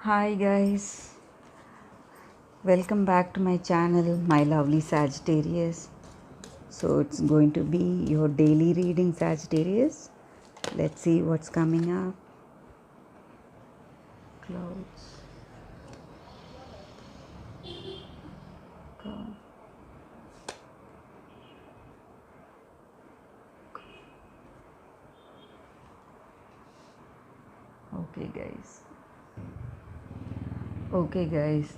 Hi guys, welcome back to my channel, my lovely Sagittarius. So it's going to be your daily reading, Sagittarius. Let's see what's coming up. Clouds. Cloud. Okay, guys. Okay, guys.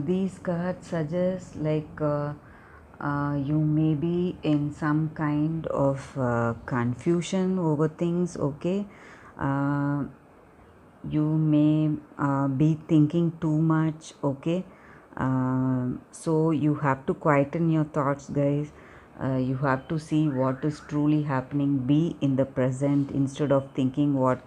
These cards suggest you may be in some kind of confusion over things. Okay. Uh, you may be thinking too much. Okay. So you have to quieten your thoughts, guys. You have to see what is truly happening, be in the present instead of thinking what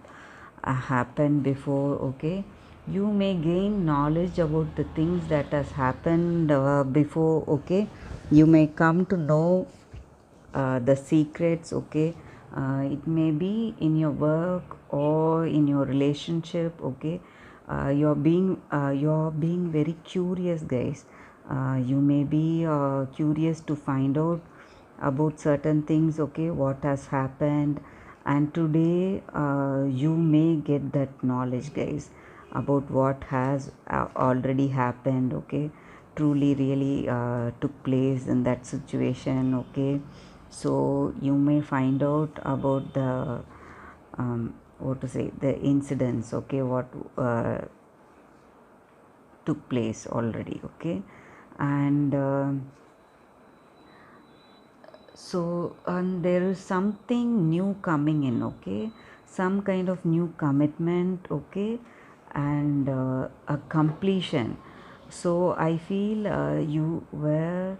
happened before. Okay, you may gain knowledge about the things that has happened before. Okay, you may come to know the secrets. Okay, it may be in your work or in your relationship. Okay, you're being very curious, guys. You may be curious to find out about certain things. Okay, what has happened, and today you may get that knowledge, guys, about what has already happened. Okay, truly really took place in that situation. Okay, so you may find out about the what to say, the incidents. Okay, what took place already. Okay, and so and there is something new coming in. Okay, some kind of new commitment. Okay, and a completion. So I feel you were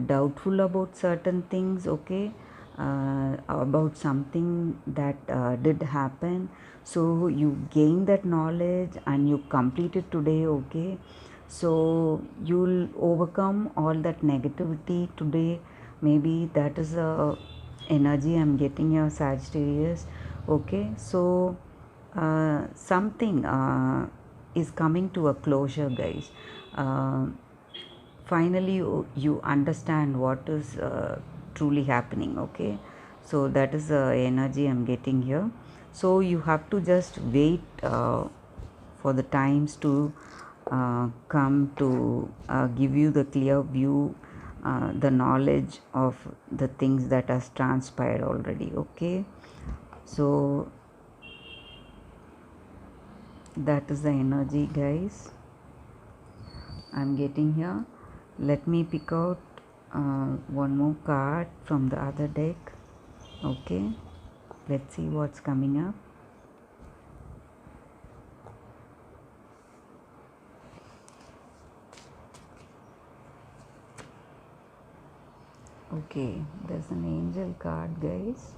doubtful about certain things. Okay, about something that did happen, so you gain that knowledge and you complete it today. Okay, so you'll overcome all that negativity today. Maybe that is a energy I'm getting here, Sagittarius. Okay, so something is coming to a closure, guys. uh, Finally you understand what is truly happening. Okay, so that is the energy I'm getting here. So you have to just wait for the times to come to give you the clear view, the knowledge of the things that has transpired already. Okay, so that is the energy, guys, I'm getting here. Let me pick out one more card from the other deck. Okay, let's see what's coming up. Okay, there's an angel card, guys.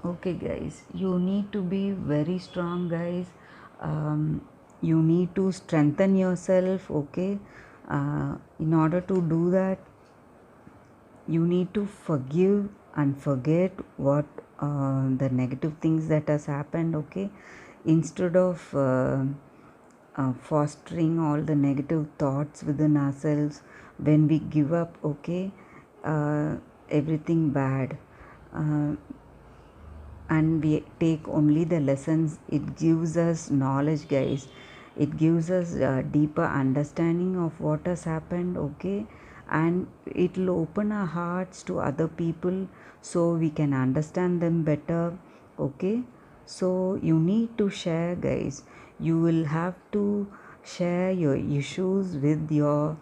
Okay, guys, you need to be very strong, guys. You need to strengthen yourself. Okay, in order to do that, you need to forgive and forget what the negative things that has happened. Okay, instead of fostering all the negative thoughts within ourselves, when we give up, okay, everything bad, uh, and we take only the lessons, it gives us knowledge, guys. It gives us deeper understanding of what has happened. Okay, and it will open our hearts to other people so we can understand them better. Okay, so you need to share, guys. You will have to share your issues with your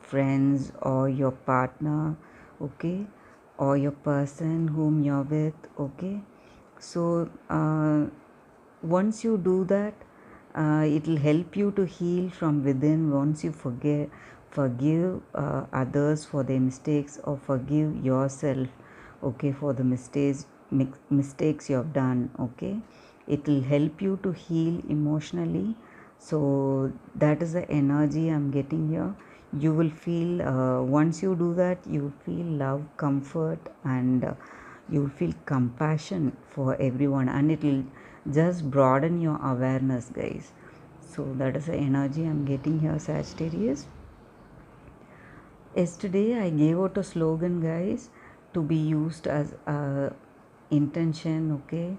friends or your partner. Okay, or your person whom you're with. Okay, so once you do that, it will help you to heal from within. Once you forgive others for their mistakes, or forgive yourself, okay, for the mistakes you have done. Okay, it will help you to heal emotionally. So that is the energy I'm getting here. You will feel, once you do that, you will feel love, comfort, and you will feel compassion for everyone, and it will just broaden your awareness, guys. So that is the energy I'm getting here, Sagittarius. Yesterday I gave out a slogan, guys, to be used as a intention, okay,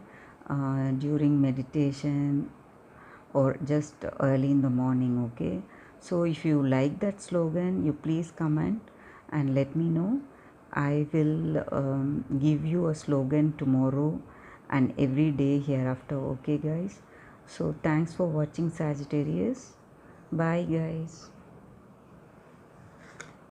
during meditation or just early in the morning, okay. So if you like that slogan, you please comment and let me know. I will give you a slogan tomorrow and every day hereafter, okay, guys. So thanks for watching, Sagittarius. Bye, guys.